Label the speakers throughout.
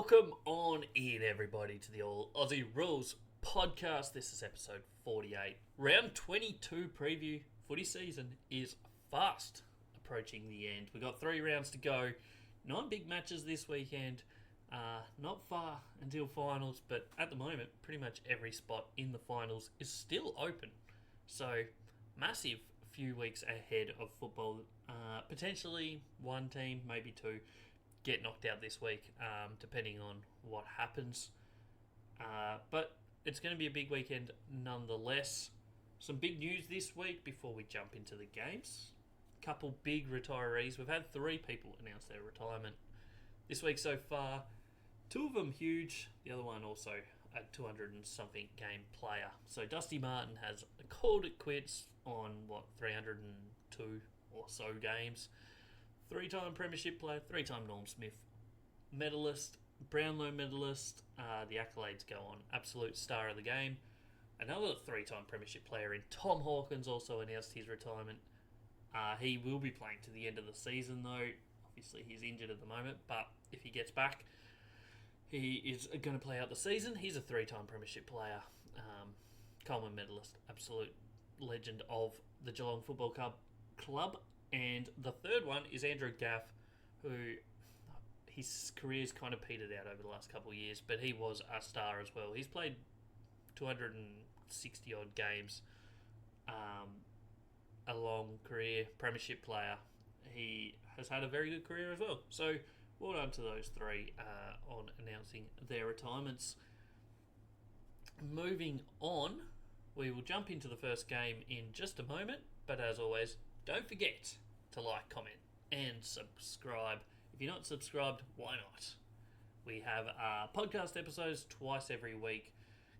Speaker 1: Welcome on in, everybody, to the All Aussie Rules podcast. This is episode 48. Round 22 preview. Footy season is fast approaching the end. We've got 3 rounds to go. 9 big matches this weekend. Not far until finals, but at the moment, pretty much every spot in the finals is still open. So, massive few weeks ahead of football. Potentially one team, maybe 2, get knocked out this week, depending on what happens. But it's going to be a big weekend nonetheless. Some big news this week before we jump into the games. Couple big retirees. We've had 3 people announce their retirement this week so far. 2 of them huge. The other one also a 200 and something game player. So Dusty Martin has called it quits on 302 or so games. 3-time premiership player, 3-time Norm Smith medalist, Brownlow medalist. The accolades go on. Absolute star of the game. Another 3-time premiership player in Tom Hawkins also announced his retirement. He will be playing to the end of the season though. Obviously he's injured at the moment, but if he gets back, he is going to play out the season. He's a 3-time premiership player. Coleman medalist. Absolute legend of the Geelong Football Club. And the third one is Andrew Gaff, who his career's kind of petered out over the last couple of years, but he was a star as well. He's played 260 odd games, a long career, premiership player. He has had a very good career as well. So well done to those 3 on announcing their retirements. Moving on, we will jump into the first game in just a moment, but as always, don't forget to like, comment, and subscribe. If you're not subscribed, why not? We have podcast episodes twice every week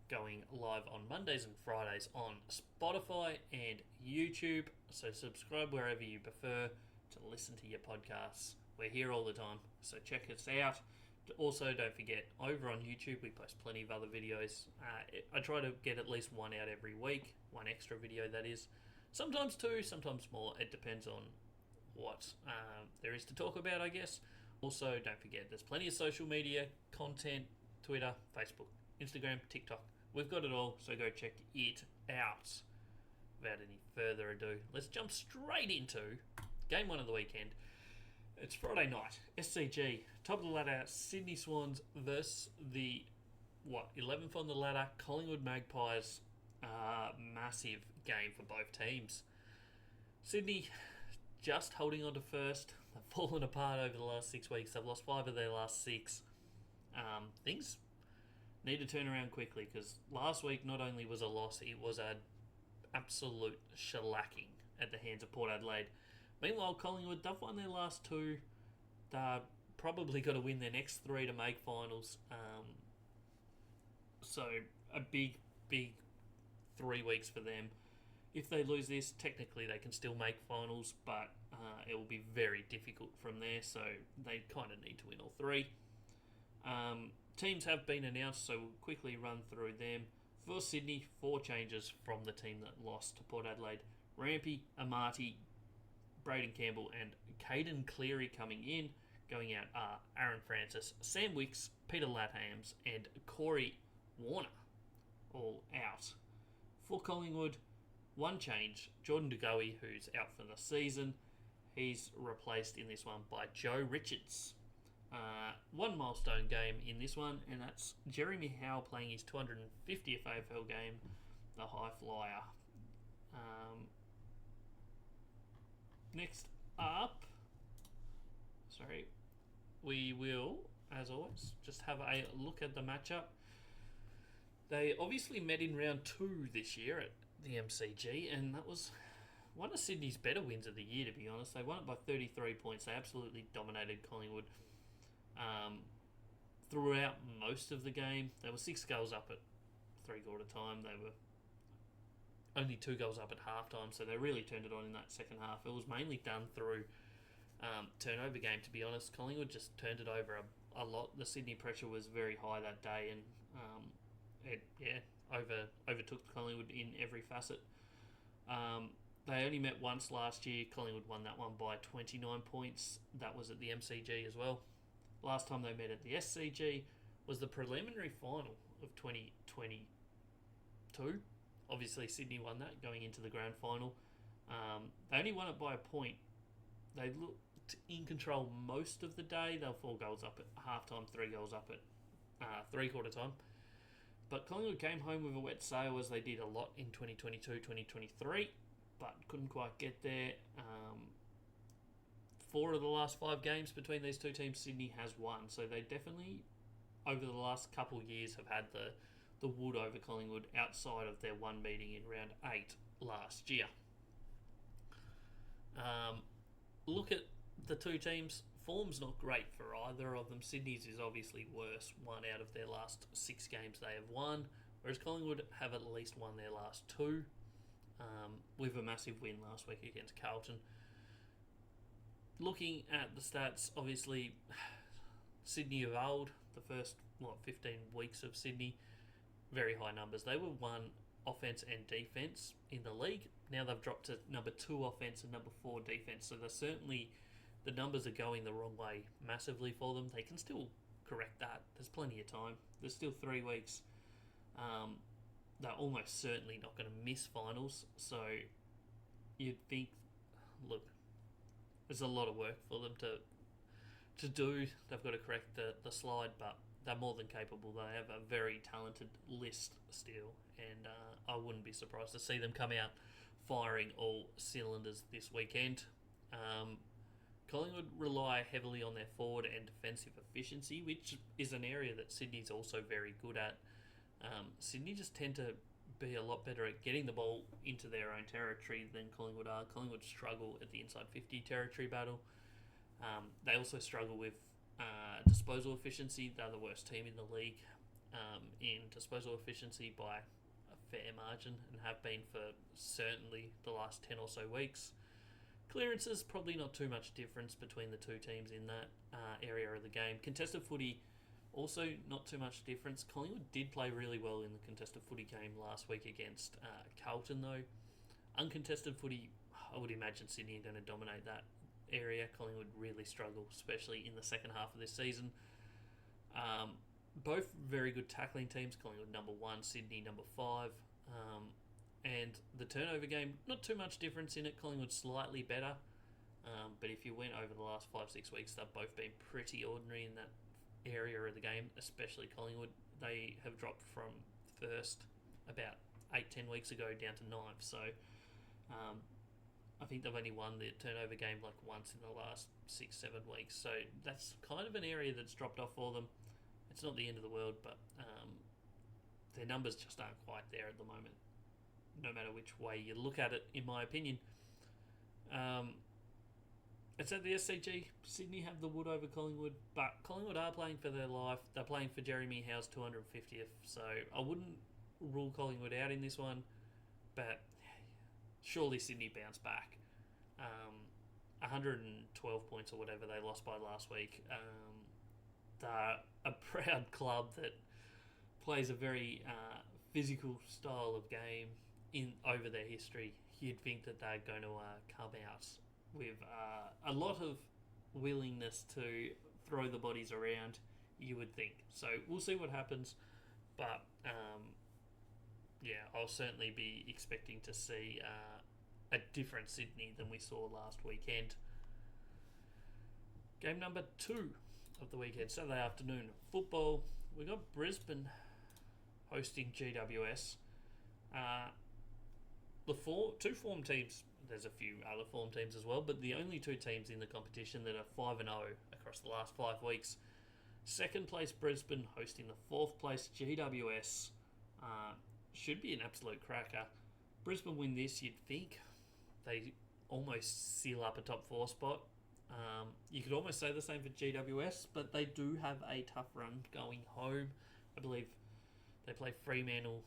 Speaker 1: going live on Mondays and Fridays on Spotify and YouTube. So subscribe wherever you prefer to listen to your podcasts. We're here all the time, so check us out. Also, don't forget, over on YouTube, we post plenty of other videos. I try to get at least 1 out every week, 1 extra video that is. Sometimes 2, sometimes more. It depends on what there is to talk about, I guess. Also, don't forget, there's plenty of social media content, Twitter, Facebook, Instagram, TikTok. We've got it all, so go check it out. Without any further ado, let's jump straight into game 1 of the weekend. It's Friday night, SCG, top of the ladder, Sydney Swans versus the 11th on the ladder, Collingwood Magpies. Massive game for both teams. Sydney just holding on to first. They've fallen apart over the last 6 weeks. They've lost 5 of their last 6. Things need to turn around quickly because last week not only was a loss, it was an absolute shellacking at the hands of Port Adelaide. Meanwhile, Collingwood, they've won their last 2. They're probably got to win their next 3 to make finals. So a big 3 weeks for them. If they lose this, technically they can still make finals, but it will be very difficult from there, so they kind of need to win all 3. Teams have been announced, so we'll quickly run through them. For Sydney, 4 changes from the team that lost to Port Adelaide. Rampy, Amati, Braden Campbell and Caden Cleary coming in. Going out are Aaron Francis, Sam Wicks, Peter Lathams and Corey Warner, all out. For Collingwood, 1 change, Jordan DeGoey, who's out for the season. He's replaced in this one by Joe Richards. 1 milestone game in this one, and that's Jeremy Howe playing his 250th AFL game, the high flyer. Next up, we will, as always, just have a look at the matchup. They obviously met in round 2 this year at the MCG, and that was one of Sydney's better wins of the year, to be honest. They won it by 33 points. They absolutely dominated Collingwood throughout most of the game. They were 6 goals up at 3/4 time. They were only 2 goals up at halftime, so they really turned it on in that second half. It was mainly done through turnover game, to be honest. Collingwood just turned it over a lot. The Sydney pressure was very high that day, and it overtook Collingwood in every facet. They only met once last year. Collingwood won that one by 29 points. That was at the MCG as well. Last time they met at the SCG was the preliminary final of 2022. Obviously, Sydney won that going into the grand final. They only won it by a point. They looked in control most of the day. They were 4 goals up at half-time, 3 goals up at three-quarter time. But Collingwood came home with a wet sail, as they did a lot in 2022-2023, but couldn't quite get there. 4 of the last 5 games between these two teams, Sydney has won. So they definitely, over the last couple of years, have had the wood over Collingwood outside of their one meeting in round 8 last year. Look at the two teams. Form's not great for either of them. Sydney's is obviously worse. 1 out of their last 6 games they have won, whereas Collingwood have at least won their last 2, with a massive win last week against Carlton. Looking at the stats, obviously, Sydney of old, the first 15 weeks of Sydney, very high numbers. They were 1 offense and defense in the league. Now they've dropped to number 2 offense and number 4 defense. So they're certainly, the numbers are going the wrong way massively for them. They can still correct that. There's plenty of time. There's still 3 weeks. They're almost certainly not going to miss finals. So you'd think, look, there's a lot of work for them to do. They've got to correct the slide, but they're more than capable. They have a very talented list still, and I wouldn't be surprised to see them come out firing all cylinders this weekend. Collingwood rely heavily on their forward and defensive efficiency, which is an area that Sydney's also very good at. Sydney just tend to be a lot better at getting the ball into their own territory than Collingwood are. Collingwood struggle at the inside 50 territory battle. They also struggle with disposal efficiency. They're the worst team in the league in disposal efficiency by a fair margin, and have been for certainly the last 10 or so weeks. Clearances, probably not too much difference between the two teams in that area of the game. Contested footy, also not too much difference. Collingwood did play really well in the contested footy game last week against Carlton, though. Uncontested footy, I would imagine Sydney are going to dominate that area. Collingwood really struggle, especially in the second half of this season. Both very good tackling teams. Collingwood number 1, Sydney number 5. And the turnover game, not too much difference in it. Collingwood slightly better. But if you went over the last 5-6 weeks, they've both been pretty ordinary in that area of the game, especially Collingwood. They have dropped from first about 8-10 weeks ago down to 9th. So I think they've only won the turnover game like once in the last 6-7 weeks. So that's kind of an area that's dropped off for them. It's not the end of the world, but their numbers just aren't quite there at the moment, no matter which way you look at it, in my opinion. It's at the SCG. Sydney have the wood over Collingwood, but Collingwood are playing for their life. They're playing for Jeremy Howe's 250th, so I wouldn't rule Collingwood out in this one, but surely Sydney bounce back. 112 points or whatever they lost by last week. They're a proud club that plays a very physical style of game over their history. You'd think that they're going to come out with a lot of willingness to throw the bodies around, you would think. So we'll see what happens. But I'll certainly be expecting to see a different Sydney than we saw last weekend. Game number 2 of the weekend, Saturday afternoon football. We got Brisbane hosting GWS. The 2 form teams, there's a few other form teams as well, but the only 2 teams in the competition that are 5-0 across the last 5 weeks. Second place Brisbane hosting the 4th place GWS. Should be an absolute cracker. Brisbane win this, you'd think they almost seal up a top 4 spot. You could almost say the same for GWS, but they do have a tough run going home. I believe they play Fremantle,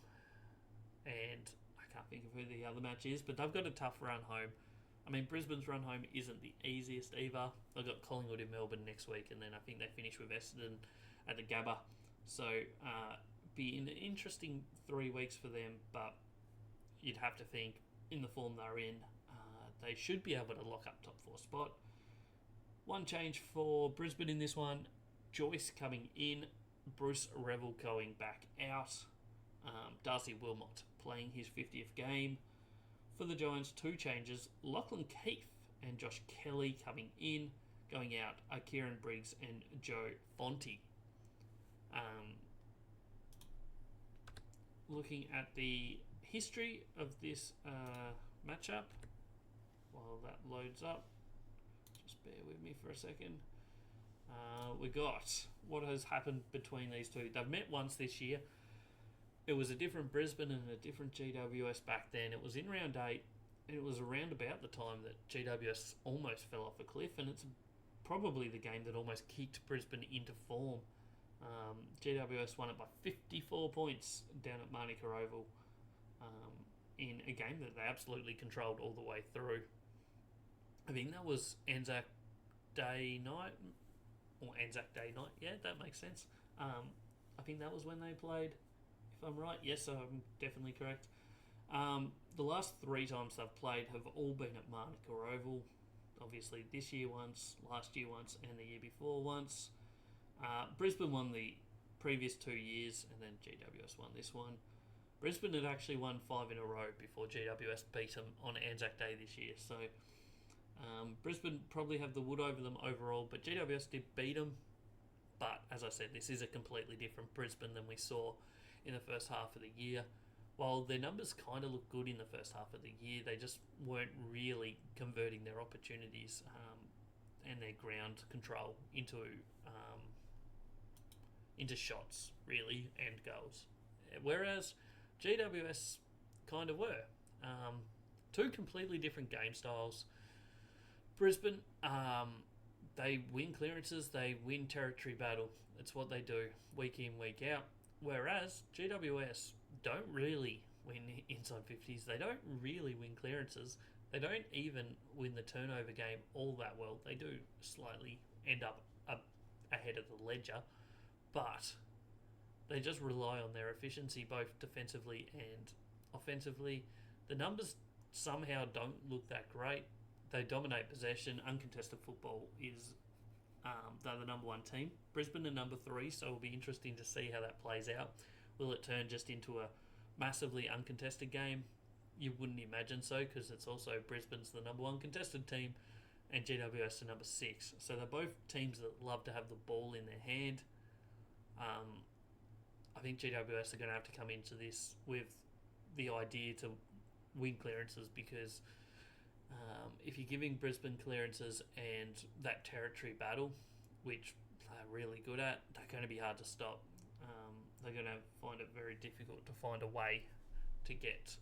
Speaker 1: and I can't think of who the other match is, but they've got a tough run home. I mean, Brisbane's run home isn't the easiest either. They've got Collingwood in Melbourne next week, and then I think they finish with Essendon at the Gabba. So, be an interesting 3 weeks for them, but you'd have to think, in the form they're in, they should be able to lock up top 4 spot. One change for Brisbane in this one. Joyce coming in, Bruce Revel going back out, Darcy Wilmot playing his 50th game. For the Giants, 2 changes, Lachlan Keefe and Josh Kelly coming in, going out are Kieran Briggs and Joe Fonte. Looking at the history of this matchup, while that loads up, just bear with me for a second. We got what has happened between these two. They've met once this year. It was a different Brisbane and a different GWS back then. It was in round 8, and it was around about the time that GWS almost fell off a cliff, and it's probably the game that almost kicked Brisbane into form. GWS won it by 54 points down at Manuka Oval in a game that they absolutely controlled all the way through. I think that was Anzac Day night, yeah, that makes sense. I think that was when they played, if I'm right. Yes, I'm definitely correct. The last 3 times they've played have all been at Manuka Oval. Obviously this year once, last year once, and the year before once. Brisbane won the previous 2 years, and then GWS won this one. Brisbane had actually won 5 in a row before GWS beat them on Anzac Day this year. So Brisbane probably have the wood over them overall, but GWS did beat them. But as I said, this is a completely different Brisbane than we saw in the first half of the year. While their numbers kind of look good in the first half of the year, they just weren't really converting their opportunities and their ground control into shots, really, and goals. Whereas GWS kind of were. 2 completely different game styles. Brisbane, they win clearances, they win territory battle. It's what they do week in, week out. Whereas GWS don't really win inside 50s. They don't really win clearances. They don't even win the turnover game all that well. They do slightly end up ahead of the ledger, but they just rely on their efficiency both defensively and offensively. The numbers somehow don't look that great. They dominate possession. Uncontested football is they're the number 1 team. Brisbane are number 3, so it'll be interesting to see how that plays out. Will it turn just into a massively uncontested game? You wouldn't imagine so, because it's also Brisbane's the number 1 contested team and GWS are number 6. So they're both teams that love to have the ball in their hand. I think GWS are going to have to come into this with the idea to win clearances, because if you're giving Brisbane clearances and that territory battle, which they're really good at, they're going to be hard to stop. They're going to find it very difficult to find a way to get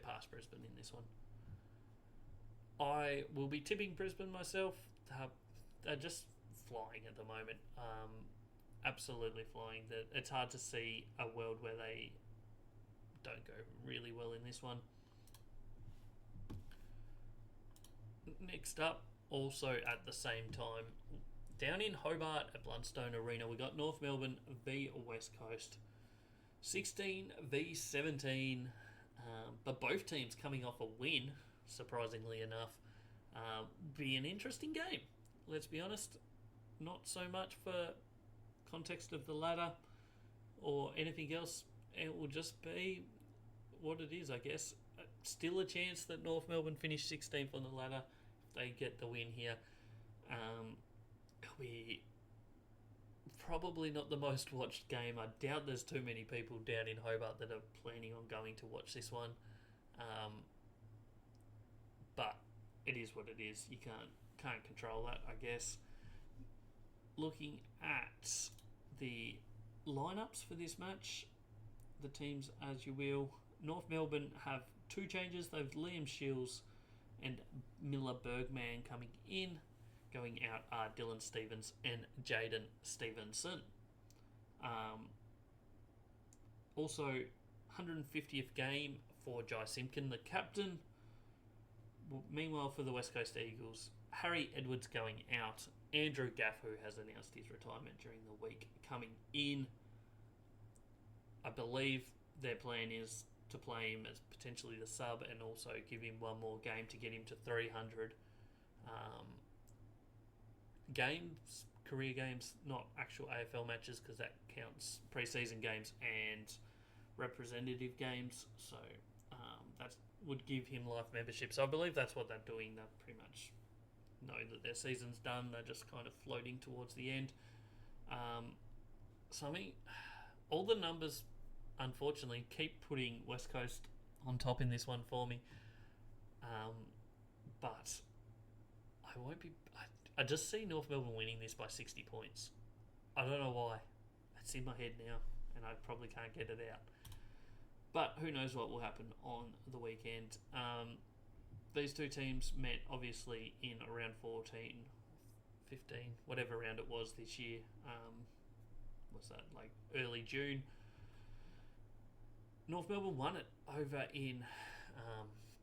Speaker 1: past Brisbane in this one. I will be tipping Brisbane myself. They're just flying at the moment. Absolutely flying. It's hard to see a world where they don't go really well in this one. Next up, also at the same time, down in Hobart at Blundstone Arena, we got North Melbourne v West Coast. 16 v 17, but both teams coming off a win, surprisingly enough. Be an interesting game, let's be honest. Not so much for context of the ladder or anything else. It will just be what it is, I guess. Still a chance that North Melbourne finish 16th on the ladder if they get the win here. We probably not the most watched game. I doubt there's too many people down in Hobart that are planning on going to watch this one. But it is what it is. You can't control that, I guess. Looking at the lineups for this match, the teams as you will. North Melbourne have 2 changes. They have Liam Shields and Miller Bergman coming in. Going out are Dylan Stevens and Jaden Stevenson. Also, 150th game for Jai Simpkin, the captain. Meanwhile, for the West Coast Eagles, Harry Edwards going out. Andrew Gaff, who has announced his retirement during the week, coming in. I believe their plan is to play him as potentially the sub and also give him one more game to get him to 300 games career games, not actual AFL matches, because that counts pre-season games and representative games. So that would give him life membership. So I believe that's what they're doing. They pretty much know that their season's done. They're just kind of floating towards the end. So I mean, all the numbers, unfortunately, keep putting West Coast on top in this one for me. But I won't be. I just see North Melbourne winning this by 60 points. I don't know why. It's in my head now, and I probably can't get it out. But who knows what will happen on the weekend. These two teams met, obviously, in around 14, 15, whatever round it was this year. What's that, like early June? North Melbourne won it over in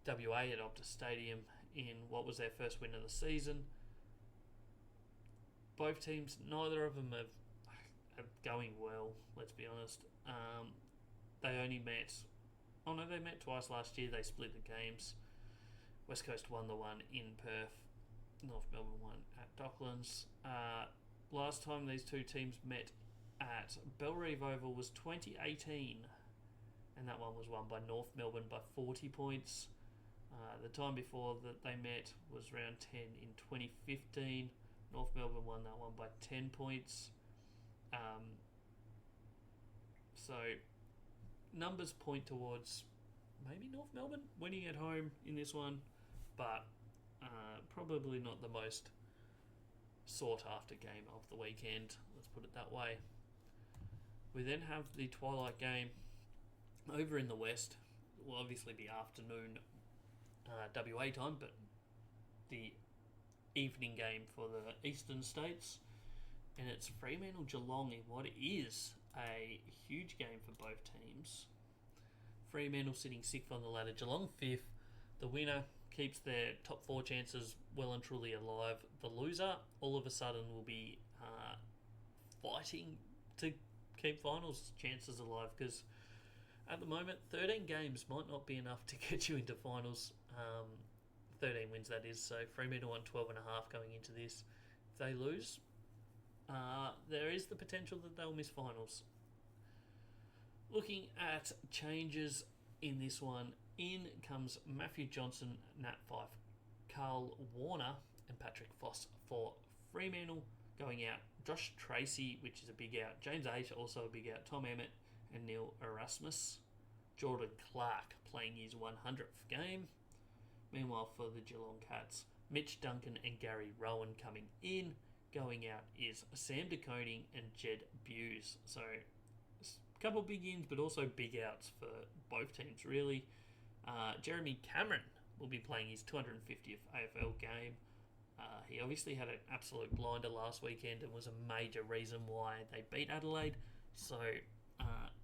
Speaker 1: WA at Optus Stadium in what was their first win of the season. Both teams, neither of them are going well, let's be honest. They only met... Oh no, they met twice last year. They split the games. West Coast won the one in Perth. North Melbourne won at Docklands. Last time these two teams met at Bellerive Oval was 2018. And that one was won by North Melbourne by 40 points. The time before that they met was round 10 in 2015. North Melbourne won that one by 10 points. So numbers point towards maybe North Melbourne winning at home in this one, but probably not the most sought after game of the weekend, let's put it that way. We then have the twilight game over in the west. It will obviously be afternoon WA time, but the evening game for the eastern states, and it's Fremantle Geelong in what is a huge game for both teams. Fremantle sitting 6th on the ladder, Geelong 5th. The winner keeps their top 4 chances well and truly alive. The loser all of a sudden will be fighting to keep finals chances alive, because at the moment 13 games might not be enough to get you into finals. 13 wins, that is. So Fremantle won 12.5 going into this. If they lose, there is the potential that they'll miss finals. Looking at changes in this one, in comes Matthew Johnson, Nat Fyfe, Carl Warner and Patrick Foss for Fremantle. Going out, Josh Tracy, which is a big out. James H, also a big out. Tom Emmett and Neil Erasmus. Jordan Clark playing his 100th game. Meanwhile, for the Geelong Cats, Mitch Duncan and Gary Rowan coming in. Going out is Sam De Koning and Jed Buse. So, a couple of big ins, but also big outs for both teams, really. Jeremy Cameron will be playing his 250th AFL game. He obviously had an absolute blinder last weekend and was a major reason why they beat Adelaide. So,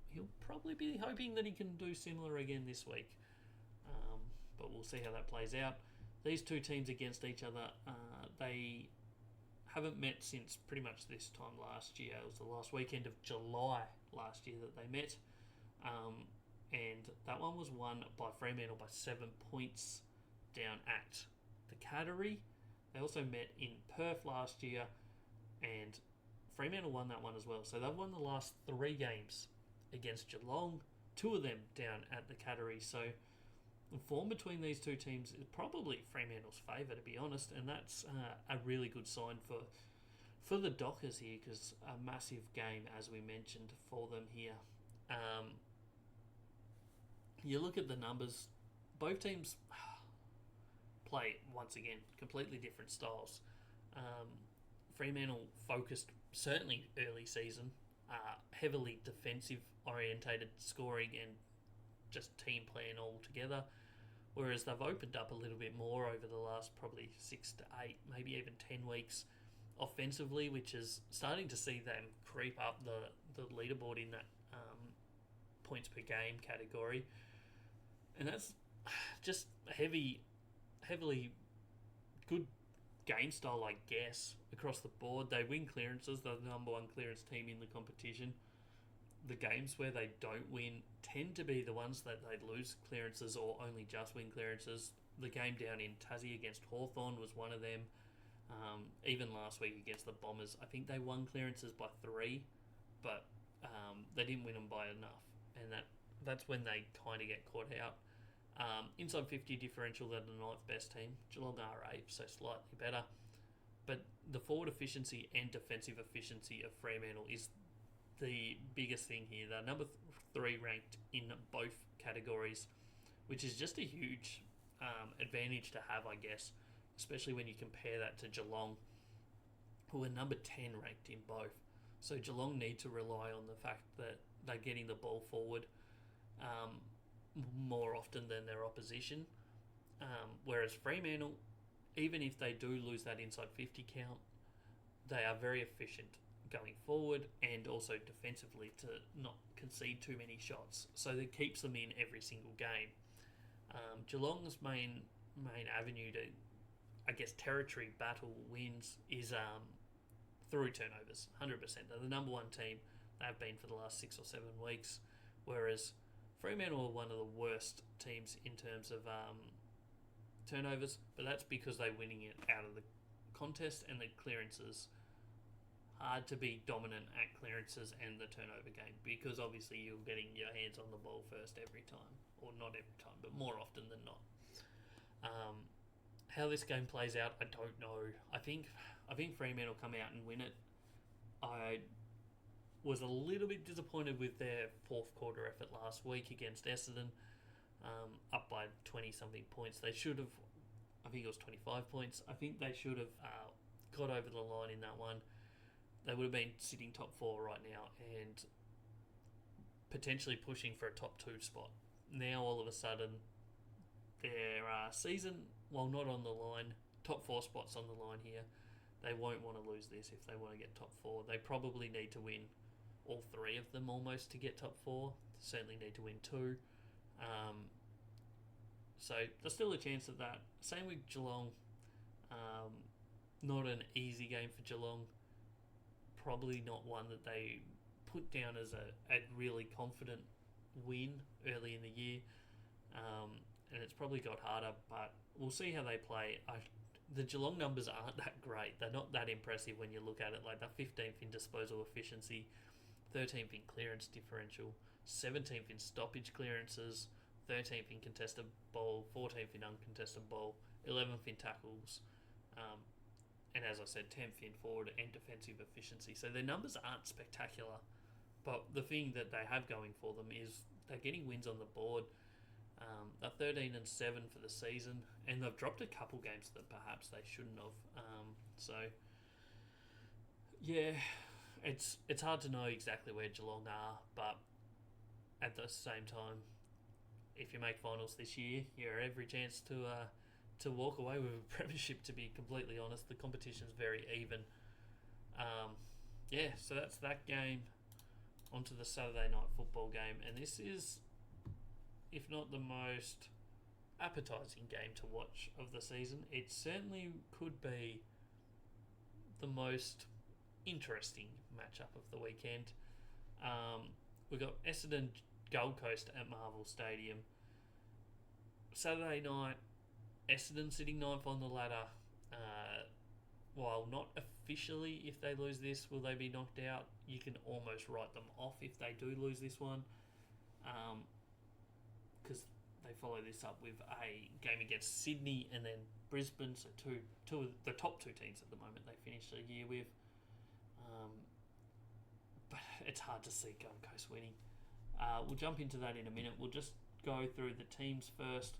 Speaker 1: he'll probably be hoping that he can do similar again this week. But we'll see how that plays out. These two teams against each other, they haven't met since pretty much this time last year. It was the last weekend of July last year that they met. And that one was won by Fremantle by 7 points down at the Cattery. They also met in Perth last year, and Fremantle won that one as well. So they've won the last 3 games against Geelong, 2 of them down at the Cattery. So the form between these two teams is probably Fremantle's favour, to be honest, and that's a really good sign for the Dockers here, because a massive game, as we mentioned, for them here. You look at the numbers, both teams play, once again, completely different styles. Fremantle focused, certainly early season, heavily defensive orientated scoring and just team playing all together, whereas they've opened up a little bit more over the last probably 6 to 8, maybe even 10 weeks offensively, which is starting to see them creep up the leaderboard in that points per game category. And that's just heavily good game style, I guess, across the board. They win clearances. They're the number 1 clearance team in the competition. The games where they don't win tend to be the ones that they lose clearances or only just win clearances. The game down in Tassie against Hawthorn was one of them. Even last week against the Bombers, I think they won clearances by 3, but they didn't win them by enough, and that's when they kind of get caught out. Inside 50 differential, they're the 9th best team. Geelong are 8th, so slightly better. But the forward efficiency and defensive efficiency of Fremantle is the biggest thing here. They're number 3 ranked in both categories, which is just a huge advantage to have, I guess, especially when you compare that to Geelong, who are number 10 ranked in both. So Geelong need to rely on the fact that they're getting the ball forward more often than their opposition. Whereas Fremantle, even if they do lose that inside 50 count, they are very efficient going forward and also defensively to not concede too many shots. So that keeps them in every single game. Geelong's main avenue to, I guess, territory battle wins is through turnovers, 100%. They're the number 1 team they have been for the last 6 or 7 weeks, whereas Fremantle are one of the worst teams in terms of turnovers, but that's because they're winning it out of the contest and the clearances. Hard to be dominant at clearances and the turnover game because obviously you're getting your hands on the ball first every time, or not every time, but more often than not. How this game plays out, I don't know. I think Fremantle come out and win it. I was a little bit disappointed with their 4th quarter effort last week against Essendon, up by 20-something points. They should have, I think it was 25 points. I think they should have got over the line in that one. They would have been sitting top 4 right now and potentially pushing for a top 2 spot. Now all of a sudden, their season, while not on the line, top 4 spots on the line here. They won't want to lose this if they want to get top 4. They probably need to win all 3 of them almost to get top 4. Certainly need to win 2. So there's still a chance of that. Same with Geelong. Not an easy game for Geelong. Probably not one that they put down as a really confident win early in the year. And it's probably got harder, but we'll see how they play. The Geelong numbers aren't that great. They're not that impressive when you look at it. Like, they're 15th in disposal efficiency, 13th in clearance differential, 17th in stoppage clearances, 13th in contested ball, 14th in uncontested ball, 11th in tackles, and as I said, 10th in forward and defensive efficiency. So their numbers aren't spectacular, but the thing that they have going for them is they're getting wins on the board. They're 13-7 for the season, and they've dropped a couple games that perhaps they shouldn't have. So yeah, it's hard to know exactly where Geelong are, but at the same time, if you make finals this year, you have every chance to walk away with a premiership. To be completely honest, the competition's very even. So that's that game. Onto the Saturday night football game, and this is, if not the most appetising game to watch of the season, it certainly could be the most interesting matchup of the weekend. We've got Essendon Gold Coast at Marvel Stadium. Saturday night, Essendon sitting 9th on the ladder. While not officially, if they lose this, will they be knocked out? You can almost write them off if they do lose this one. Because they follow this up with a game against Sydney and then Brisbane, so two of the top 2 teams at the moment they finished the year with. But it's hard to see Gold Coast winning. We'll jump into that in a minute. We'll just go through the teams first.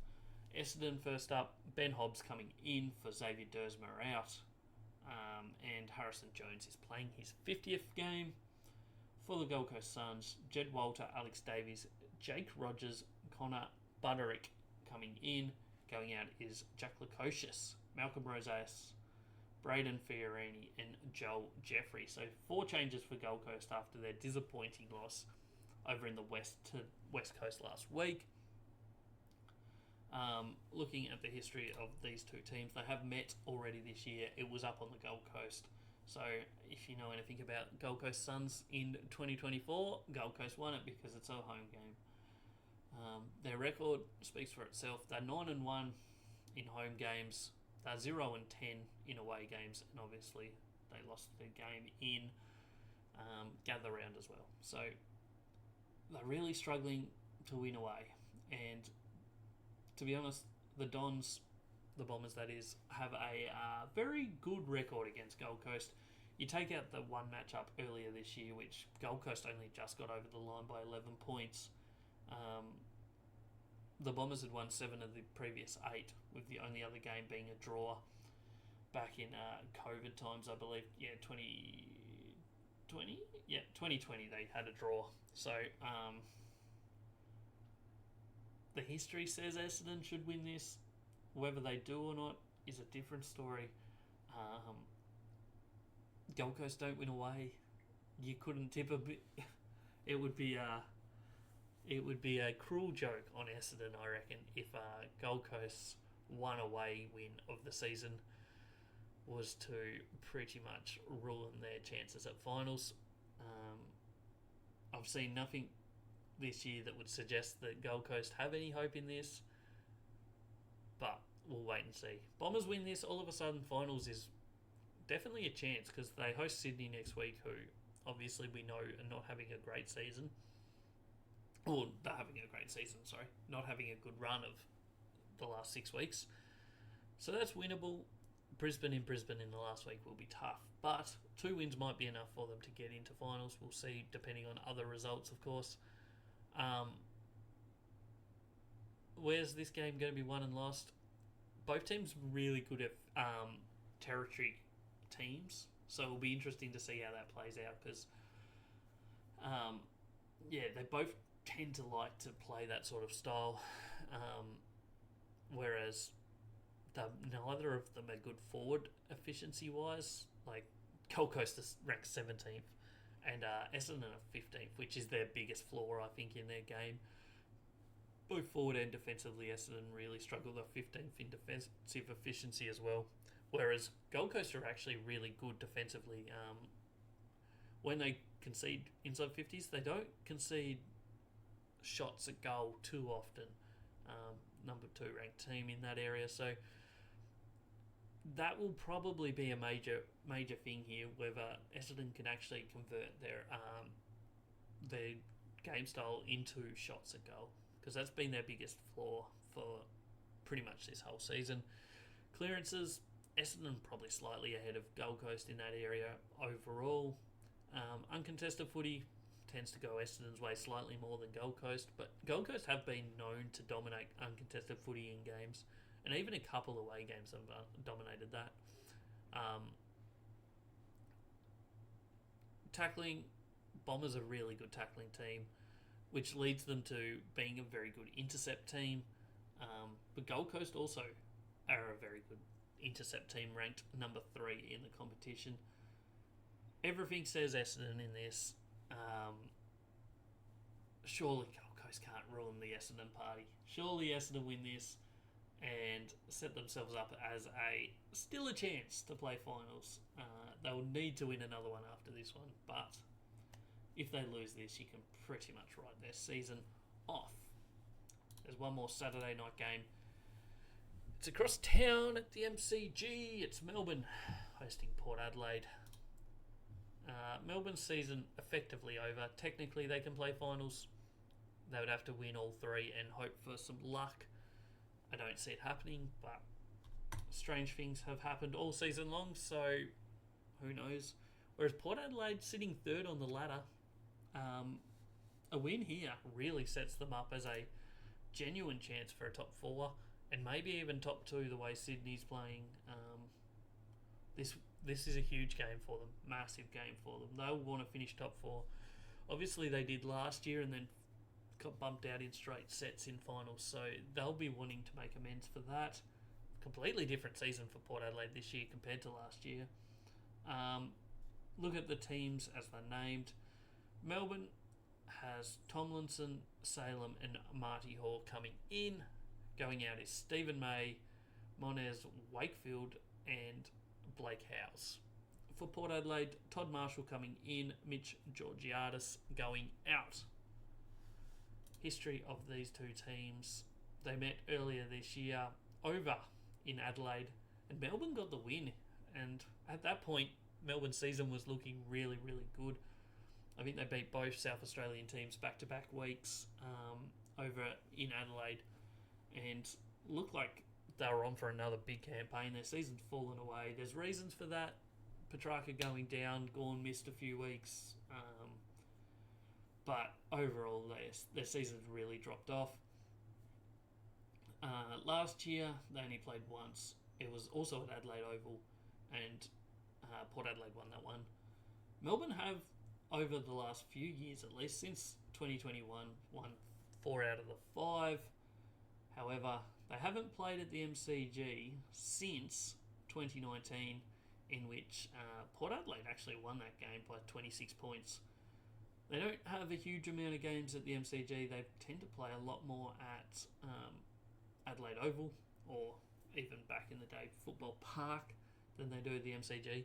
Speaker 1: Essendon first up. Ben Hobbs coming in for Xavier Dersmer out. And Harrison Jones is playing his 50th game. For the Gold Coast Suns, Jed Walter, Alex Davies, Jake Rogers, Connor Butterick coming in. Going out is Jack Lukosius, Malcolm Rosas, Braden Fiorini and Joel Jeffrey. So 4 changes for Gold Coast after their disappointing loss over in the West Coast last week. Looking at the history of these 2 teams, they have met already this year. It was up on the Gold Coast. So if you know anything about Gold Coast Suns in 2024, Gold Coast won it because it's a home game. Their record speaks for itself. They're 9-1 in home games. They're 0-10 in away games, and obviously they lost the game in Gather Round as well. So they're really struggling to win away. And to be honest, the Dons, the Bombers that is, have a very good record against Gold Coast. You take out the one matchup earlier this year, which Gold Coast only just got over the line by 11 points. The Bombers had won 7 of the previous 8, with the only other game being a draw back in COVID times, I believe. Yeah, 2020? Yeah, 2020 they had a draw. So, the history says Essendon should win this. Whether they do or not is a different story. Gold Coast don't win away. You couldn't tip a bit. It would be a cruel joke on Essendon, I reckon, if Gold Coast's one away win of the season was to pretty much ruin their chances at finals. I've seen nothing this year that would suggest that Gold Coast have any hope in this, but we'll wait and see. Bombers win this, all of a sudden finals is definitely a chance, because they host Sydney next week, who obviously we know are not having a great season. Or they're having a great season, sorry. Not having a good run of the last 6 weeks. So that's winnable. Brisbane in the last week will be tough, but 2 wins might be enough for them to get into finals. We'll see, depending on other results, of course. Where's this game going to be won and lost? Both teams really good at territory teams, so it'll be interesting to see how that plays out, because they both tend to like to play that sort of style, whereas neither of them are good forward efficiency wise. Like Gold Coast is ranked 17th and Essendon are 15th, which is their biggest flaw, I think, in their game. Both forward and defensively, Essendon really struggle. They're 15th in defensive efficiency as well, whereas Gold Coast are actually really good defensively. When they concede inside 50s, they don't concede shots at goal too often. Number 2 ranked team in that area, so that will probably be a major thing here, whether Essendon can actually convert their game style into shots at goal, because that's been their biggest flaw for pretty much this whole season. Clearances, Essendon probably slightly ahead of Gold Coast in that area overall. Uncontested footy tends to go Essendon's way slightly more than Gold Coast, but Gold Coast have been known to dominate uncontested footy in games, and even a couple away games have dominated that. Tackling, Bombers are a really good tackling team, which leads them to being a very good intercept team. But Gold Coast also are a very good intercept team, ranked number 3 in the competition. Everything says Essendon in this. Surely Gold Coast can't ruin the Essendon party. Surely Essendon win this and set themselves up as still a chance to play finals. They'll need to win another one after this one, but if they lose this, you can pretty much write their season off. There's one more Saturday night game. It's across town at the MCG. It's Melbourne hosting Port Adelaide. Melbourne's season effectively over. Technically, they can play finals. They would have to win all 3 and hope for some luck. I don't see it happening, but strange things have happened all season long, so who knows. Whereas Port Adelaide sitting 3rd on the ladder, a win here really sets them up as a genuine chance for a top 4 and maybe even top 2 the way Sydney's playing. This is a huge game for them, massive game for them. They'll want to finish top 4. Obviously, they did last year and then got bumped out in straight sets in finals, so they'll be wanting to make amends for that. Completely different season for Port Adelaide this year compared to last year. Look at the teams as they're named. Melbourne has Tomlinson, Salem and Marty Hall coming in. Going out is Stephen May, Monez Wakefield and Blake Howes. For Port Adelaide, Todd Marshall coming in, Mitch Georgiadis going out. History of these two teams. They met earlier this year over in Adelaide. And Melbourne got the win. And at that point, Melbourne's season was looking really, really good. I think they beat both South Australian teams back-to-back weeks over in Adelaide, and looked like they were on for another big campaign. Their season's fallen away. There's reasons for that. Petrarca going down, Gawn missed a few weeks, but overall their season's really dropped off. Last year they only played once. It was also at Adelaide Oval, and Port Adelaide won that one. Melbourne have, over the last few years at least, since 2021, won 4 out of the 5. However, they haven't played at the MCG since 2019, in which Port Adelaide actually won that game by 26 points. They don't have a huge amount of games at the MCG. They tend to play a lot more at Adelaide Oval, or even back in the day, Football Park, than they do at the MCG.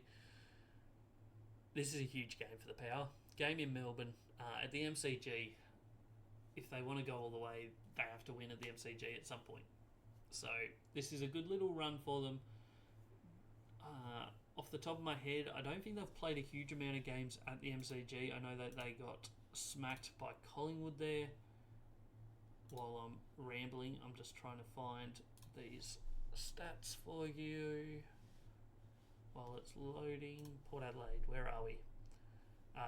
Speaker 1: This is a huge game for the Power. Game in Melbourne. At the MCG, if they want to go all the way, they have to win at the MCG at some point. So this is a good little run for them. Off the top of my head, I don't think they've played a huge amount of games at the MCG. I know that they got smacked by Collingwood there. While I'm rambling, I'm just trying to find these stats for you while it's loading. Port Adelaide, where are we?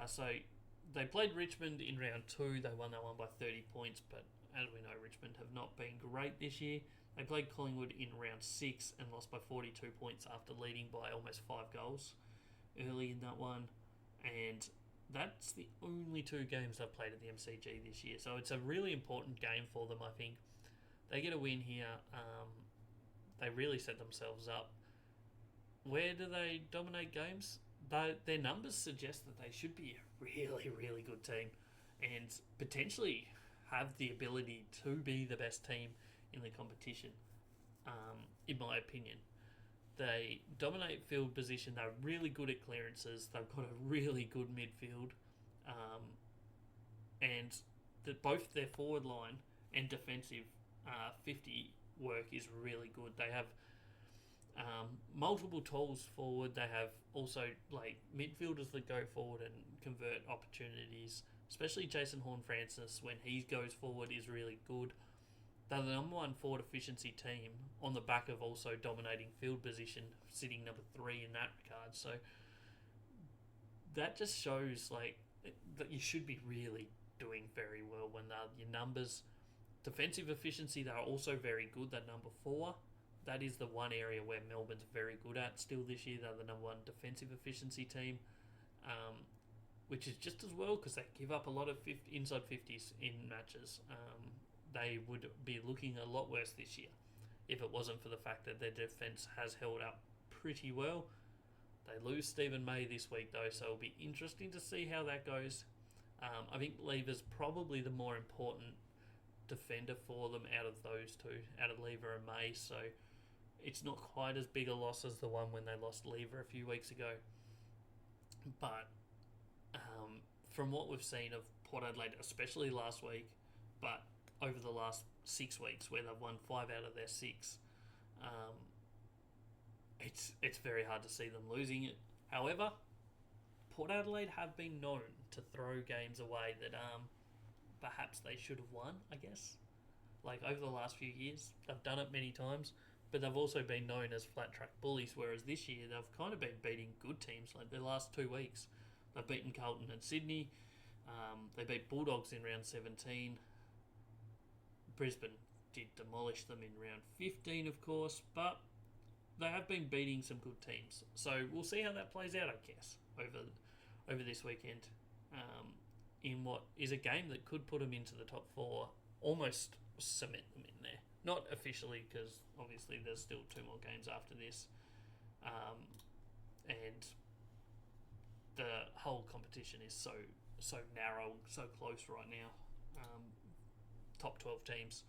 Speaker 1: So they played Richmond in round 2. They won that one by 30 points, but as we know, Richmond have not been great this year. They played Collingwood in round 6 and lost by 42 points after leading by almost 5 goals early in that one. And that's the only 2 games they've played at the MCG this year. So it's a really important game for them, I think. They get a win here. They really set themselves up. Where do they dominate games? Their numbers suggest that they should be a really, really good team and potentially have the ability to be the best team in the competition, in my opinion. They dominate field position. They're really good at clearances. They've got a really good midfield. And both their forward line and defensive 50 work is really good. They have multiple tools forward. They have also like midfielders that go forward and convert opportunities. Especially Jason Horne-Francis, when he goes forward, is really good. They're the number 1 forward efficiency team on the back of also dominating field position, sitting number 3 in that regard. So that just shows like that you should be really doing very well when your numbers. Defensive efficiency, they're also very good. They're number 4. That is the one area where Melbourne's very good at still this year. They're the number 1 defensive efficiency team, which is just as well because they give up a lot of inside 50s in matches. They would be looking a lot worse this year if it wasn't for the fact that their defence has held up pretty well. They lose Stephen May this week though, so it'll be interesting to see how that goes. I think Lever's probably the more important defender for them out of those 2, out of Lever and May, so it's not quite as big a loss as the one when they lost Lever a few weeks ago. But from what we've seen of Port Adelaide, especially last week, but over the last 6 weeks where they've won 5 out of their 6, it's very hard to see them losing it. However, Port Adelaide have been known to throw games away that perhaps they should have won, I guess. Like over the last few years, they've done it many times, but they've also been known as flat track bullies, whereas this year they've kind of been beating good teams. Like the last 2 weeks, they've beaten Carlton and Sydney. They beat Bulldogs in round 17. Brisbane did demolish them in round 15, of course, but they have been beating some good teams. So we'll see how that plays out, I guess, over this weekend, in what is a game that could put them into the top 4, almost cement them in there. Not officially, because obviously there's still 2 more games after this, and the whole competition is so narrow, so close right now. Top 12 teams.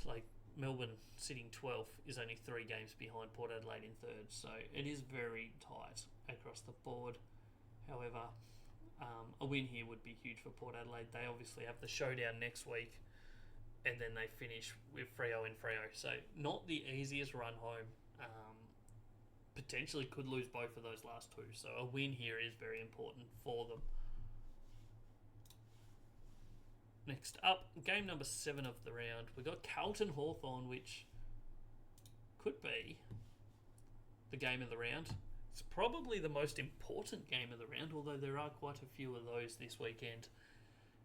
Speaker 1: Like Melbourne sitting 12th is only 3 games behind Port Adelaide in 3rd, so it is very tight across the board. However, a win here would be huge for Port Adelaide. They obviously have the showdown next week, and then they finish with Freo in Freo. So not the easiest run home Potentially could lose both of those last two. So a win here is very important for them. Next up, game number 7 of the round. We've got Carlton Hawthorn, which could be the game of the round. It's probably the most important game of the round, although there are quite a few of those this weekend.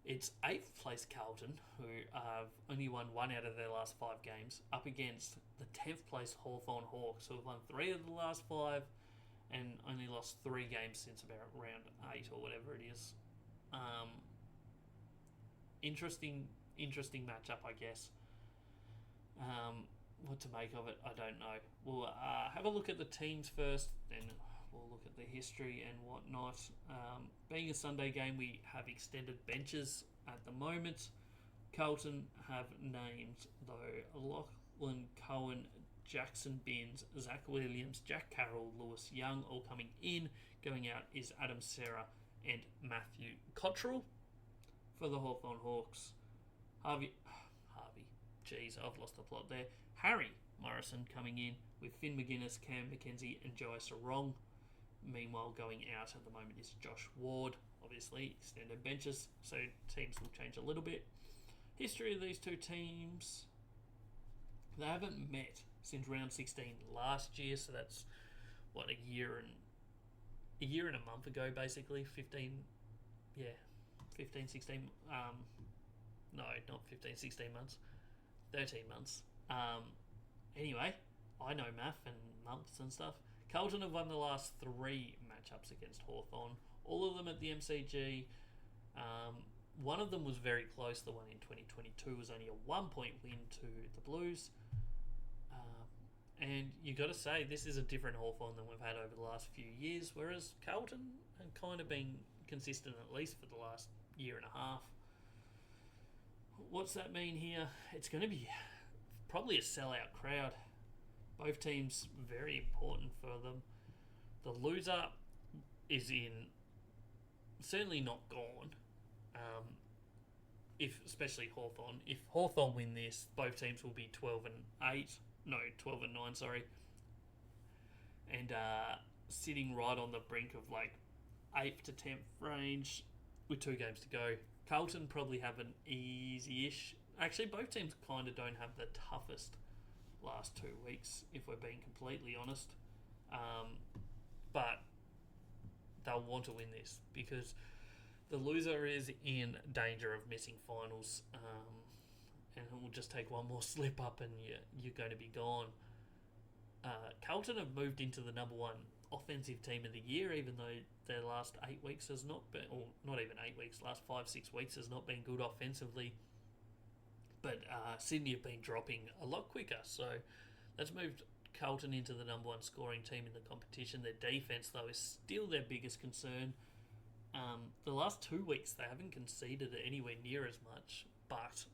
Speaker 1: It's 8th place Carlton, who have only won 1 out of their last 5 games, up against the 10th place Hawthorn Hawks, who have won 3 of the last 5 and only lost 3 games since about round 8 or whatever it is. Interesting matchup, I guess. What to make of it, I don't know. We'll have a look at the teams first, then we'll look at the history and whatnot. Being a Sunday game, we have extended benches at the moment. Carlton have named, though, Lachlan Cohen, Jackson Binns, Zach Williams, Jack Carroll, Lewis Young, all coming in. Going out is Adam Serra and Matthew Cottrell. For the Hawthorn Hawks, Harvey, jeez, I've lost the plot there. Harry Morrison coming in with Finn McGuinness, Cam McKenzie and Jai Sarong. Meanwhile, going out at the moment is Josh Ward. Obviously, extended benches, so teams will change a little bit. History of these two teams, they haven't met since round 16 last year, so that's, what, a year and a month ago, basically. 15, 16, no, not 15, 16 months, 13 months. Anyway, I know math and months and stuff. Carlton have won the last 3 matchups against Hawthorn, all of them at the MCG. One of them was very close. The one in 2022 was only a 1-point win to the Blues. And you got to say, this is a different Hawthorn than we've had over the last few years, whereas Carlton have kind of been consistent at least for the last year and a half. What's that mean here? It's going to be probably a sellout crowd. Both teams very important for them. The loser is certainly not gone. Especially Hawthorn. If Hawthorn win this, both teams will be 12 and 9, sorry. And sitting right on the brink of like 8th to 10th range with 2 games to go. Carlton probably have an easy-ish. Actually, both teams kind of don't have the toughest last 2 weeks, if we're being completely honest. But they'll want to win this because the loser is in danger of missing finals. And it will just take one more slip up and you're going to be gone. Carlton have moved into the number 1 offensive team of the year, even though their last 8 weeks has not been, or not even 8 weeks, last 5-6 weeks has not been good offensively. But Sydney have been dropping a lot quicker, so that's moved Carlton into the number 1 scoring team in the competition. Their defence, though, is still their biggest concern. The last 2 weeks they haven't conceded anywhere near as much, but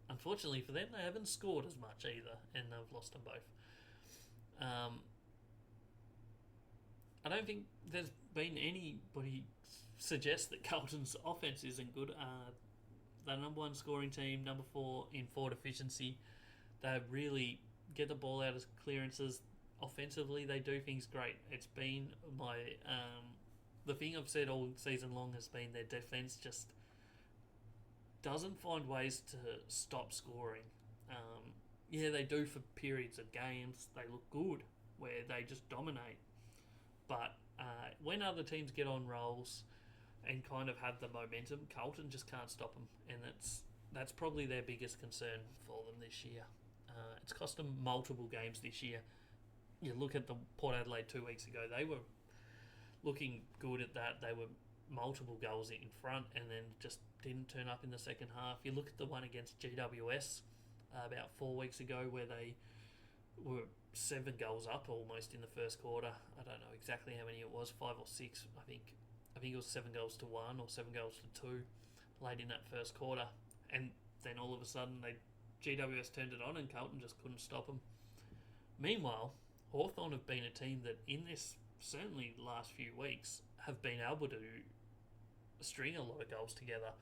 Speaker 1: unfortunately for them, they haven't scored as much either, and they've lost them both. I don't think there's been anybody suggest that Carlton's offense isn't good. They're number 1 scoring team, number 4 in forward efficiency. They really get the ball out of clearances. Offensively, they do things great. It's been my the thing I've said all season long has been their defense just doesn't find ways to stop scoring. They do for periods of games. They look good where they just dominate. But when other teams get on rolls and kind of have the momentum, Carlton just can't stop them, and that's probably their biggest concern for them this year. It's cost them multiple games this year. You look at the Port Adelaide 2 weeks ago; they were looking good at that. They were multiple goals in front, and then just didn't turn up in the second half. You look at the one against GWS about 4 weeks ago, where they were 7 goals up almost in the first quarter. I don't know exactly how many it was, 5 or 6. I think it was 7 goals to 1 or 7 goals to 2 late in that first quarter, and then all of a sudden GWS turned it on and Carlton just couldn't stop them. Meanwhile, Hawthorn have been a team that in this certainly last few weeks have been able to string a lot of goals together.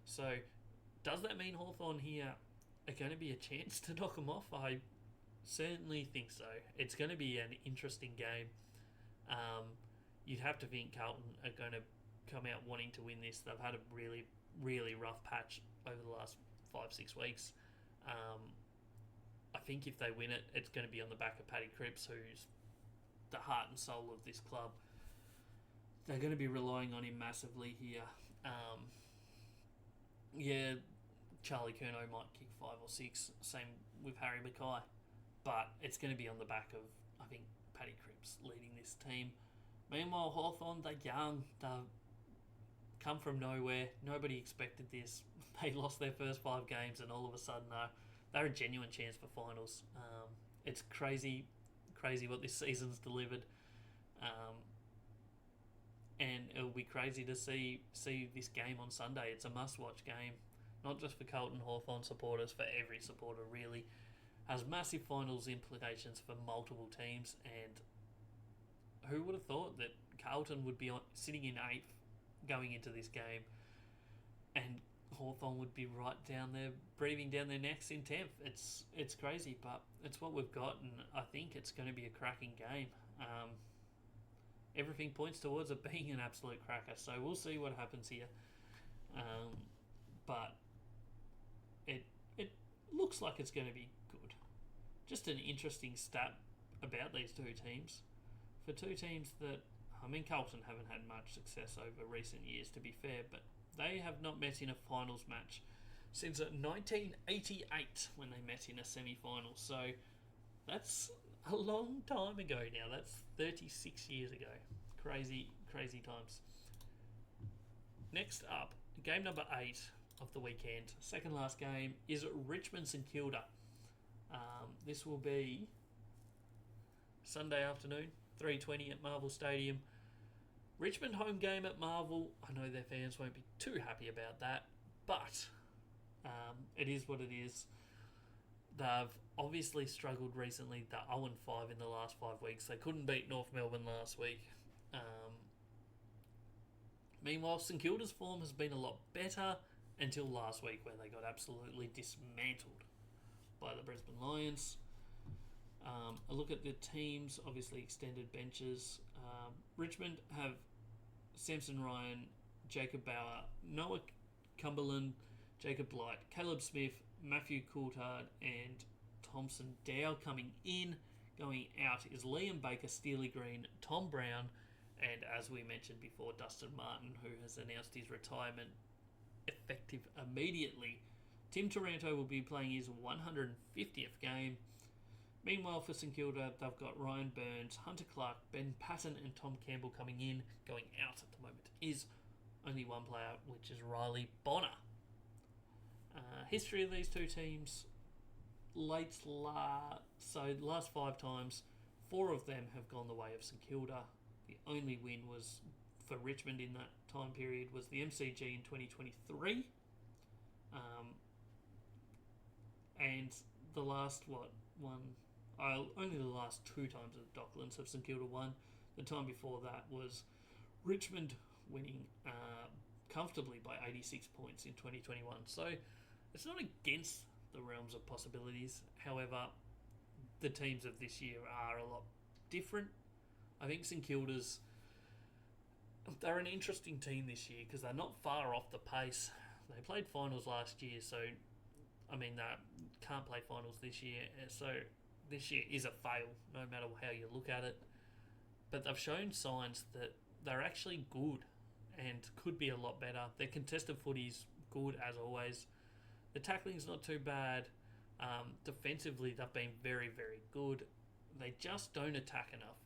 Speaker 1: So does that mean Hawthorn here are going to be a chance to knock them off? I Certainly think so. It's going to be an interesting game. You'd have to think Carlton are going to come out wanting to win this. They've had a really, really rough patch over the last 5-6 weeks. I think if they win it, it's going to be on the back of Paddy Cripps, who's the heart and soul of this club. They're going to be relying on him massively here. Charlie Curnow might kick 5 or 6, same with Harry Mackay. But it's going to be on the back of, I think, Paddy Cripps leading this team. Meanwhile, Hawthorn, they're young. They've come from nowhere. Nobody expected this. They lost their first 5 games, and all of a sudden, they're a genuine chance for finals. It's crazy what this season's delivered. And it'll be crazy to see this game on Sunday. It's a must-watch game, not just for Carlton Hawthorn supporters, for every supporter really. Has massive finals implications for multiple teams, and who would have thought that Carlton would be sitting in 8th going into this game, and Hawthorn would be right down there, breathing down their necks in 10th. It's crazy, but it's what we've got, and I think it's going to be a cracking game. Everything points towards it being an absolute cracker, so we'll see what happens here. But it looks like it's going to be good. Just an interesting stat about these two teams. For two teams that, Carlton haven't had much success over recent years, to be fair, but they have not met in a finals match since 1988 when they met in a semi-final. So that's a long time ago now. That's 36 years ago. Crazy times. Next up, game number 8 of the weekend, second last game, is Richmond St Kilda. This will be Sunday afternoon, 3:20 at Marvel Stadium. Richmond home game at Marvel. I know their fans won't be too happy about that, but it is what it is. They've obviously struggled recently. They're 0-5 in the last 5 weeks. They couldn't beat North Melbourne last week. Meanwhile, St Kilda's form has been a lot better until last week, where they got absolutely dismantled by the Brisbane Lions. A look at the teams, obviously extended benches. Richmond have Samson Ryan, Jacob Bauer, Noah Cumberland, Jacob Blight, Caleb Smith, Matthew Coulthard, and Thompson Dow coming in. Going out is Liam Baker, Steely Green, Tom Brown, and as we mentioned before, Dustin Martin, who has announced his retirement effective immediately. Tim Taranto will be playing his 150th game. Meanwhile, for St Kilda, they've got Ryan Burns, Hunter Clark, Ben Patton, and Tom Campbell coming in. Going out at the moment is only one player, which is Riley Bonner. History of these two teams: last 5 times, 4 of them have gone the way of St Kilda. The only win was for Richmond in that time period was the MCG in 2023. And the last only the last 2 times at Docklands have St Kilda won. The time before that was Richmond winning comfortably by 86 points in 2021. So it's not against the realms of possibilities. However, the teams of this year are a lot different. I think St Kilda's, they're an interesting team this year because they're not far off the pace. They played finals last year, so they can't play finals this year. So this year is a fail, no matter how you look at it. But they've shown signs that they're actually good and could be a lot better. Their contested footy's good as always. The tackling's not too bad. Defensively, they've been very, very good. They just don't attack enough.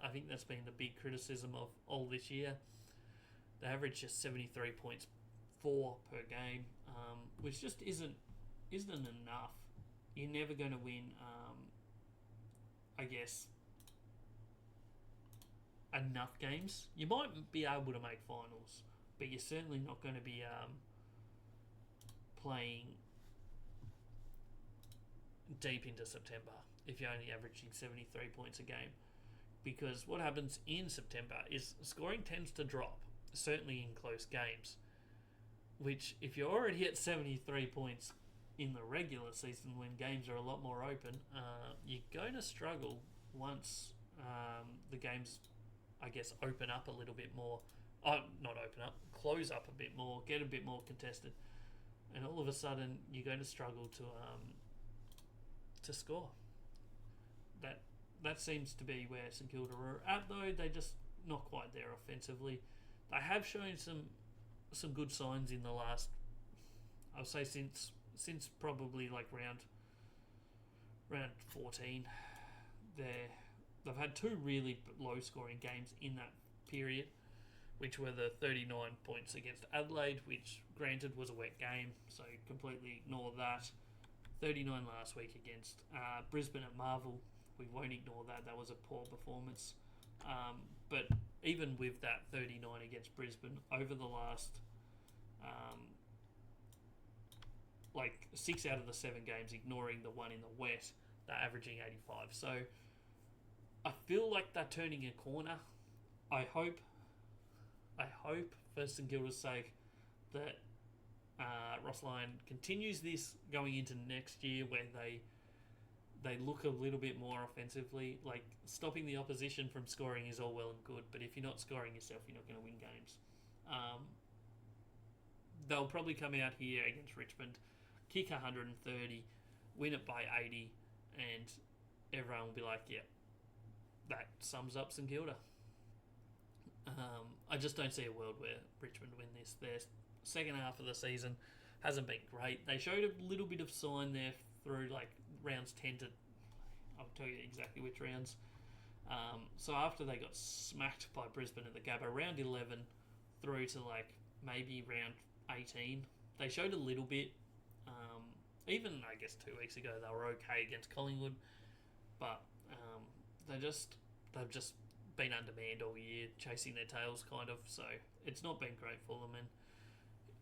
Speaker 1: I think that's been the big criticism of all this year. They average just 73.4 per game, which just isn't enough. You're never going to win, enough games. You might be able to make finals, but you're certainly not going to be playing deep into September if you're only averaging 73 points a game. Because what happens in September is scoring tends to drop, certainly in close games, which if you're already at 73 points in the regular season when games are a lot more open, you're going to struggle once the games, I guess, open up a little bit more. Not open up, close up a bit more, get a bit more contested, and all of a sudden you're going to struggle to score. That seems to be where St Kilda are at, though. They're just not quite there offensively. They have shown some good signs in the last, I'll say since probably like round 14. They've had two really low scoring games in that period, which were the 39 points against Adelaide, which granted was a wet game, so completely ignore that. 39 last week against Brisbane at Marvel. We won't ignore that. That was a poor performance. But even with that 39 against Brisbane, over the last 6 out of the 7 games, ignoring the one in the West, they're averaging 85. So I feel like they're turning a corner. I hope for St Kilda's sake that Ross Lyon continues this going into next year, where they look a little bit more offensively. Like, stopping the opposition from scoring is all well and good, but if you're not scoring yourself, you're not going to win games. They'll probably come out here against Richmond, kick 130, win it by 80, and everyone will be like, yeah, that sums up St Kilda. I just don't see a world where Richmond win this. Their second half of the season hasn't been great. They showed a little bit of sign there through like rounds 10 to, I'll tell you exactly which rounds. So after they got smacked by Brisbane at the Gabba, round 11 through to like maybe round 18, they showed a little bit. Even I guess 2 weeks ago they were okay against Collingwood, but they've just been undermanned all year, chasing their tails kind of. So it's not been great for them, and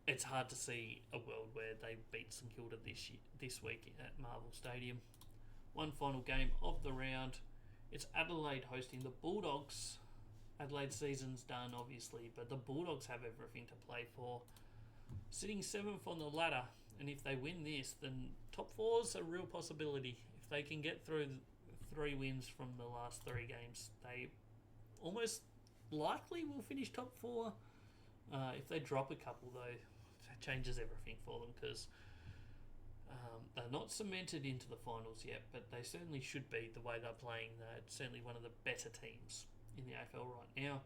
Speaker 1: it's hard to see a world where they beat St Kilda this week at Marvel Stadium. One final game of the round. It's Adelaide hosting the Bulldogs. Adelaide's season's done, obviously, but the Bulldogs have everything to play for. Sitting 7th on the ladder, and if they win this, then top 4's a real possibility. If they can get through 3 wins from the last 3 games, they almost likely will finish top 4. If they drop a couple, though, that changes everything for them, because they're not cemented into the finals yet, but they certainly should be the way they're playing. They're certainly one of the better teams in the AFL right now.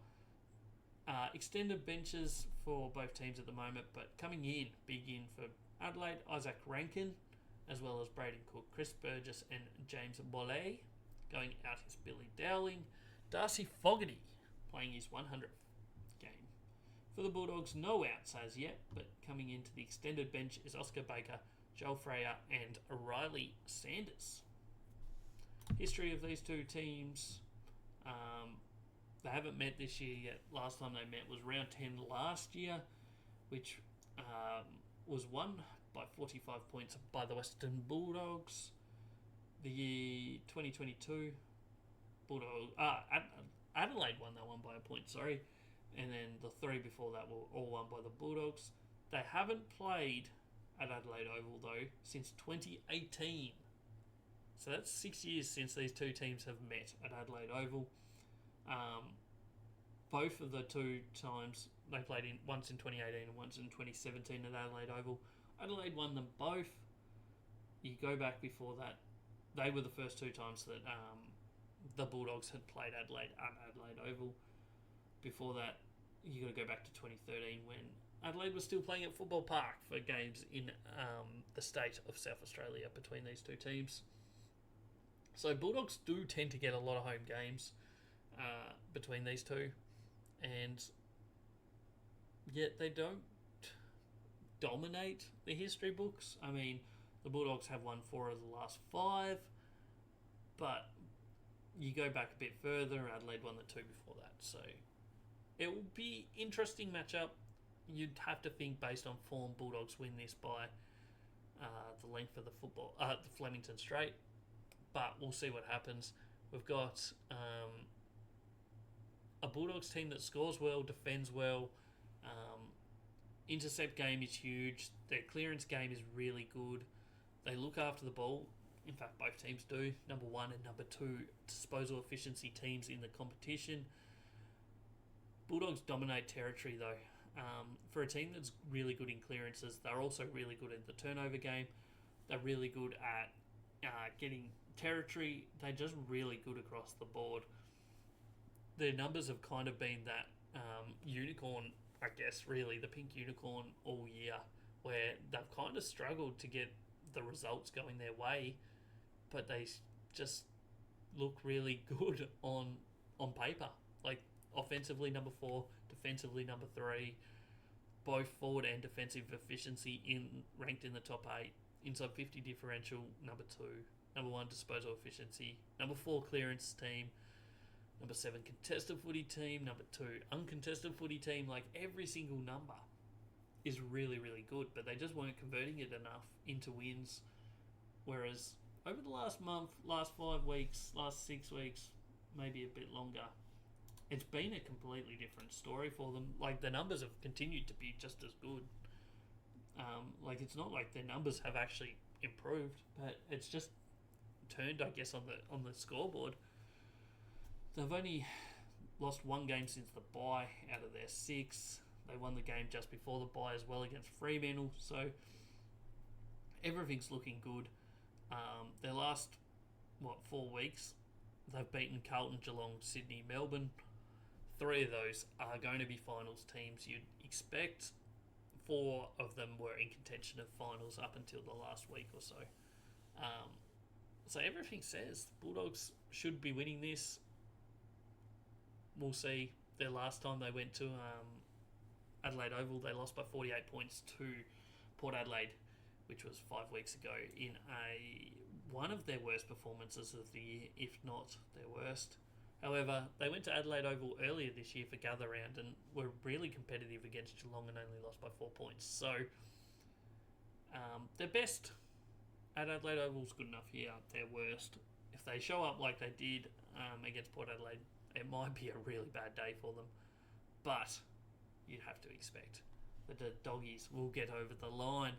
Speaker 1: Extended benches for both teams at the moment, but coming in, big in for Adelaide, Isaac Rankin, as well as Braden Cook, Chris Burgess and James Bolle. Going out is Billy Dowling. Darcy Fogarty playing his 100th game. For the Bulldogs, no outs as yet, but coming into the extended bench is Oscar Baker, Joel Freyer and Riley Sanders. History of these two teams, they haven't met this year yet. Last time they met was round 10 last year, which was won by 45 points by the Western Bulldogs. The year 2022, Adelaide won that one by a point, sorry. And then the 3 before that were all won by the Bulldogs. They haven't played at Adelaide Oval, though, since 2018. So that's 6 years since these two teams have met at Adelaide Oval. Both of the 2 times they played in, once in 2018 and once in 2017 at Adelaide Oval. Adelaide won them both. You go back before that, they were the first 2 times that the Bulldogs had played Adelaide at Adelaide Oval. Before that, you got to go back to 2013 when Adelaide was still playing at Football Park for games in the state of South Australia between these 2 teams. So Bulldogs do tend to get a lot of home games between these 2, and yet they don't dominate the history books. I mean, the Bulldogs have won 4 of the last 5, but you go back a bit further, Adelaide won the 2 before that. So it will be interesting matchup. You'd have to think based on form, Bulldogs win this by the length of the Flemington Straight, but we'll see what happens. We've got a Bulldogs team that scores well, defends well. Intercept game is huge. Their clearance game is really good. They look after the ball. In fact, both teams do. Number 1 and number 2 disposal efficiency teams in the competition. Bulldogs dominate territory though. For a team that's really good in clearances, they're also really good at the turnover game. They're really good at getting territory. They're just really good across the board. Their numbers have kind of been that unicorn, I guess, really, the pink unicorn all year, where they've kind of struggled to get the results going their way, but they just look really good on paper. Like, offensively, number 4, defensively, number 3, both forward and defensive efficiency ranked in the top 8. Inside 50 differential, number 2. Number 1, disposal efficiency. Number 4, clearance team. Number 7, contested footy team. Number 2, uncontested footy team. Like, every single number is really, really good, but they just weren't converting it enough into wins. Whereas over the last month, last 5 weeks, last 6 weeks, maybe a bit longer, it's been a completely different story for them. Like, the numbers have continued to be just as good. Like, it's not like their numbers have actually improved, but it's just turned, I guess, on the scoreboard. They've only lost 1 game since the bye out of their 6. They won the game just before the bye as well against Fremantle. So everything's looking good. Their last 4 weeks, they've beaten Carlton, Geelong, Sydney, Melbourne. 3 of those are going to be finals teams you'd expect. 4 of them were in contention of finals up until the last week or so. So everything says the Bulldogs should be winning this. We'll see. Their last time they went to Adelaide Oval, they lost by 48 points to Port Adelaide, which was 5 weeks ago, in one of their worst performances of the year, if not their worst. However, they went to Adelaide Oval earlier this year for gather round and were really competitive against Geelong and only lost by 4 points. So their best at Adelaide Oval is good enough here. Their worst, if they show up like they did against Port Adelaide, it might be a really bad day for them. But you'd have to expect that the doggies will get over the line.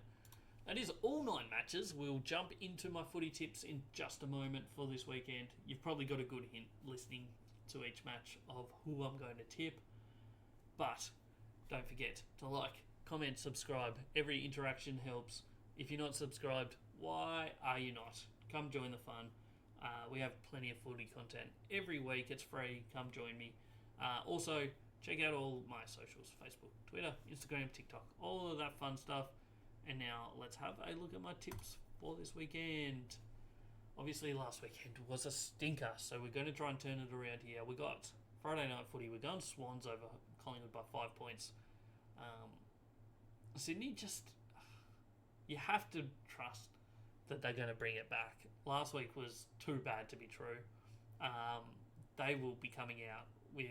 Speaker 1: That is all 9 matches. We'll jump into my footy tips in just a moment for this weekend. You've probably got a good hint listening to each match of who I'm going to tip. But don't forget to like, comment, subscribe. Every interaction helps. If you're not subscribed, why are you not? Come join the fun. We have plenty of footy content every week. It's free. Come join me. Also, check out all my socials: Facebook, Twitter, Instagram, TikTok, all of that fun stuff. And now let's have a look at my tips for this weekend. Obviously, last weekend was a stinker, so we're going to try and turn it around here. We got Friday night footy. We're going Swans over Collingwood by 5 points. Sydney, just, you have to trust that they're going to bring it back. Last week was too bad to be true. They will be coming out with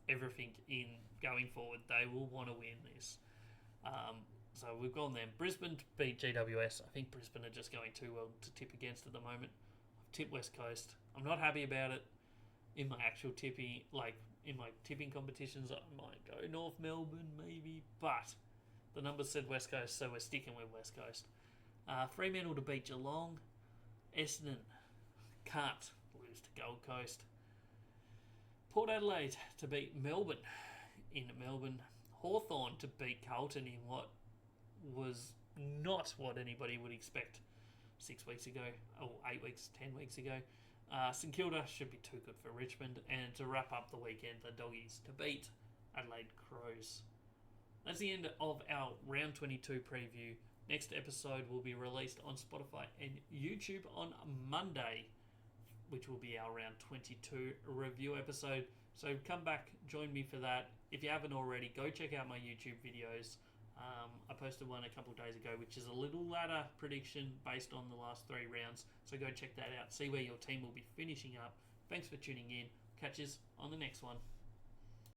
Speaker 1: everything in going forward. They will want to win this. So we've gone them. Brisbane to beat GWS. I think Brisbane are just going too well to tip against at the moment. I've tipped West Coast. I'm not happy about it. In my actual tipping, in my tipping competitions, I might go North Melbourne maybe, but the numbers said West Coast, so we're sticking with West Coast. Fremantle to beat Geelong. Essendon can't lose to Gold Coast. Port Adelaide to beat Melbourne in Melbourne. Hawthorn to beat Carlton in what was not what anybody would expect 6 weeks ago, or 8 weeks, 10 weeks ago. St Kilda should be too good for Richmond. And to wrap up the weekend, the Doggies to beat Adelaide Crows. That's the end of our Round 22 preview. Next episode will be released on Spotify and YouTube on Monday, which will be our Round 22 review episode. So come back, join me for that. If you haven't already, go check out my YouTube videos. I posted one a couple of days ago, which is a little ladder prediction based on the last 3 rounds. So go check that out. See where your team will be finishing up. Thanks for tuning in. Catch us on the next one.